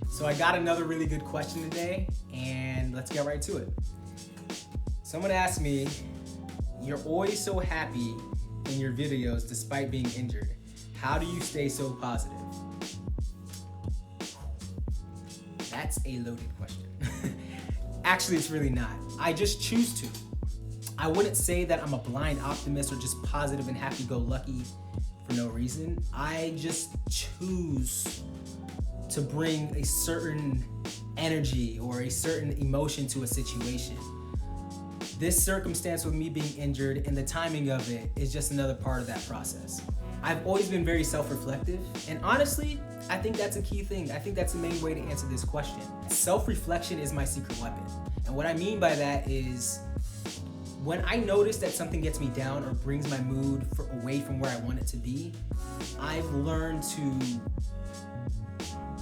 So I got another really good question today, and let's get right to it. Someone asked me, you're always so happy in your videos despite being injured. How do you stay so positive? That's a loaded question. Actually, it's really not. I just choose to. I wouldn't say that I'm a blind optimist or just positive and happy-go-lucky for no reason. I just choose to bring a certain energy or a certain emotion to a situation. This circumstance with me being injured and the timing of it is just another part of that process. I've always been very self-reflective, and honestly, I think that's a key thing. I think that's the main way to answer this question. Self-reflection is my secret weapon. And what I mean by that is when I notice that something gets me down or brings my mood away from where I want it to be, I've learned to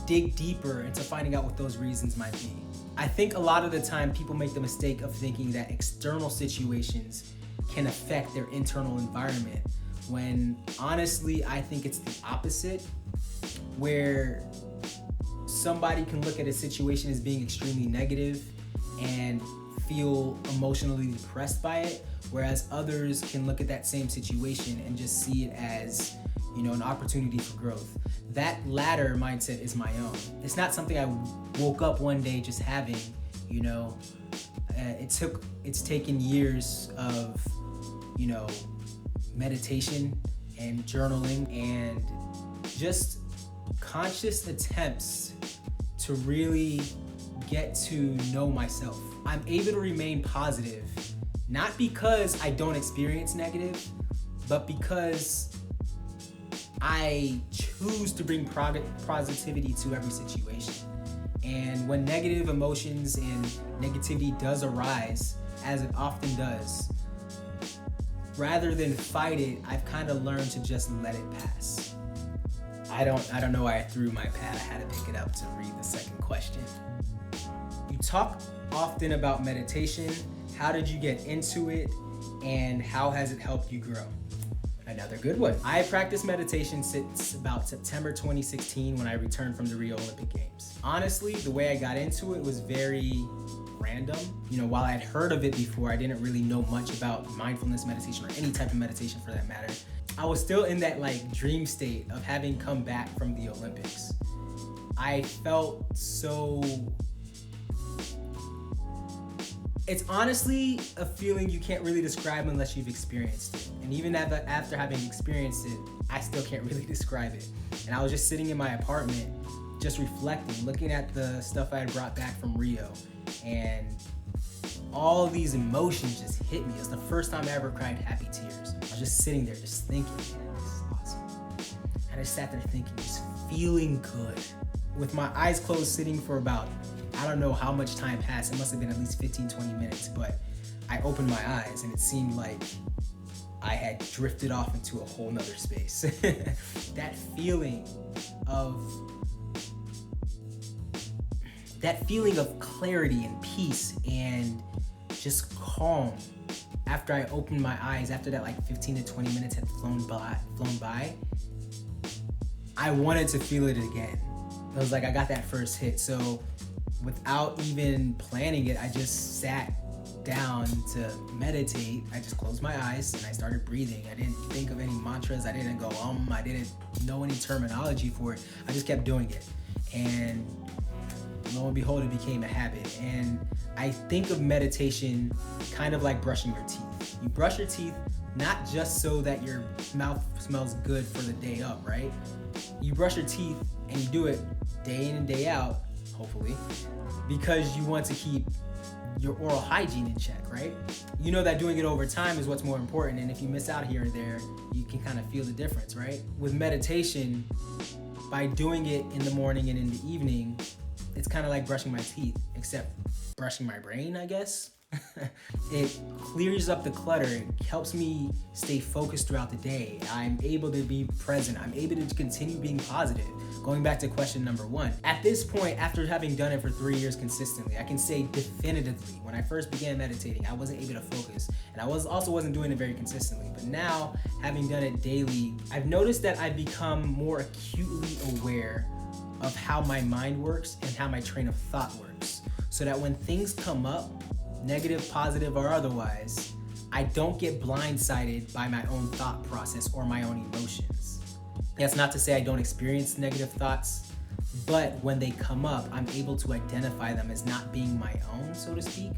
dig deeper into finding out what those reasons might be. I think a lot of the time people make the mistake of thinking that external situations can affect their internal environment, when honestly I think it's the opposite, where somebody can look at a situation as being extremely negative and feel emotionally depressed by it, whereas others can look at that same situation and just see it as, an opportunity for growth. That latter mindset is my own. It's not something I woke up one day just having, it's taken years of, meditation and journaling and just conscious attempts to really get to know myself. I'm able to remain positive, not because I don't experience negative, but because I choose to bring positivity to every situation. And when negative emotions and negativity does arise, as it often does, rather than fight it, I've kind of learned to just let it pass. I don't know why I threw my pad. I had to pick it up to read the second question. You talk often about meditation. How did you get into it, and how has it helped you grow? Another good one. I practiced meditation since about September 2016 when I returned from the Rio Olympic Games. Honestly, the way I got into it was very random. While I had heard of it before, I didn't really know much about mindfulness meditation or any type of meditation for that matter. I was still in that dream state of having come back from the Olympics. I felt so... It's honestly a feeling you can't really describe unless you've experienced it. And even after having experienced it, I still can't really describe it. And I was just sitting in my apartment, just reflecting, looking at the stuff I had brought back from Rio. And all these emotions just hit me. It was the first time I ever cried happy tears. I was just sitting there, just thinking, man, this is awesome. And I sat there thinking, just feeling good. With my eyes closed, sitting for about, I don't know how much time passed. It must have been at least 15, 20 minutes, but I opened my eyes and it seemed like I had drifted off into a whole nother space. That feeling of clarity and peace and just calm after I opened my eyes, after that 15 to 20 minutes had flown by, I wanted to feel it again. It was like I got that first hit. So without even planning it, I just sat down to meditate. I just closed my eyes and I started breathing. I didn't think of any mantras. I didn't go I didn't know any terminology for it. I just kept doing it. And lo and behold, it became a habit. And I think of meditation kind of like brushing your teeth. You brush your teeth not just so that your mouth smells good for the day up, right? You brush your teeth and you do it day in and day out, hopefully, because you want to keep your oral hygiene in check, right? You know that doing it over time is what's more important, and if you miss out here and there, you can kind of feel the difference, right? With meditation, by doing it in the morning and in the evening, it's kind of like brushing my teeth, except brushing my brain, I guess. It clears up the clutter. It helps me stay focused throughout the day. I'm able to be present. I'm able to continue being positive. Going back to question number 1. At this point, after having done it for 3 years consistently, I can say definitively, when I first began meditating, I wasn't able to focus. And I wasn't doing it very consistently. But now, having done it daily, I've noticed that I've become more acutely aware of how my mind works and how my train of thought works. So that when things come up, negative, positive, or otherwise, I don't get blindsided by my own thought process or my own emotions. That's not to say I don't experience negative thoughts, but when they come up, I'm able to identify them as not being my own, so to speak.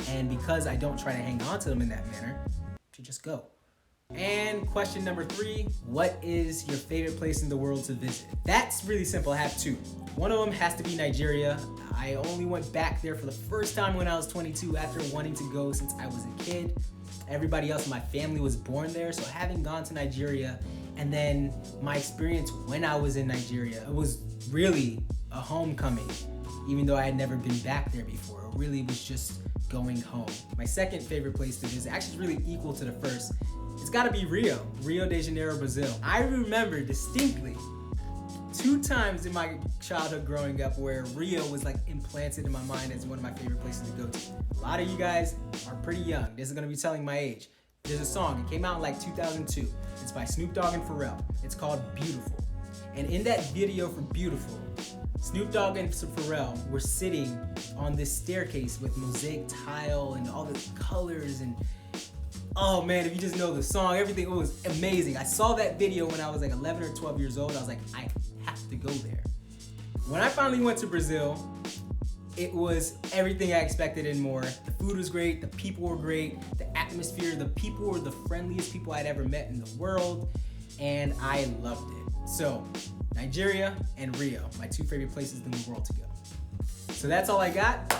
And because I don't try to hang on to them in that manner, to just go. And question number 3, what is your favorite place in the world to visit? That's really simple. I have 2. One of them has to be Nigeria. I only went back there for the first time when I was 22 after wanting to go since I was a kid. Everybody else in my family was born there, so having gone to Nigeria and then my experience when I was in Nigeria, it was really a homecoming, even though I had never been back there before. It really was just going home. My second favorite place to visit, actually really equal to the first, it's gotta be Rio de Janeiro, Brazil. I remember distinctly 2 times in my childhood growing up where Rio was like implanted in my mind as one of my favorite places to go to. A lot of you guys are pretty young. This is gonna be telling my age. There's a song, it came out in like 2002. It's by Snoop Dogg and Pharrell. It's called Beautiful. And in that video for Beautiful, Snoop Dogg and Pharrell were sitting on this staircase with mosaic tile and all the colors and oh man, if you just know the song, everything, it was amazing. I saw that video when I was like 11 or 12 years old. I was like, I have to go there. When I finally went to Brazil, it was everything I expected and more. The food was great, the people were great, the atmosphere, the people were the friendliest people I'd ever met in the world, and I loved it. So, Nigeria and Rio, my 2 favorite places in the world to go. So that's all I got.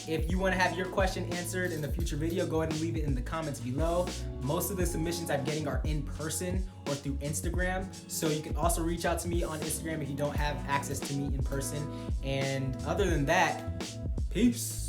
If you want to have your question answered in the future video, go ahead and leave it in the comments below. Most of the submissions I'm getting are in person or through Instagram. So you can also reach out to me on Instagram if you don't have access to me in person. And other than that, peace.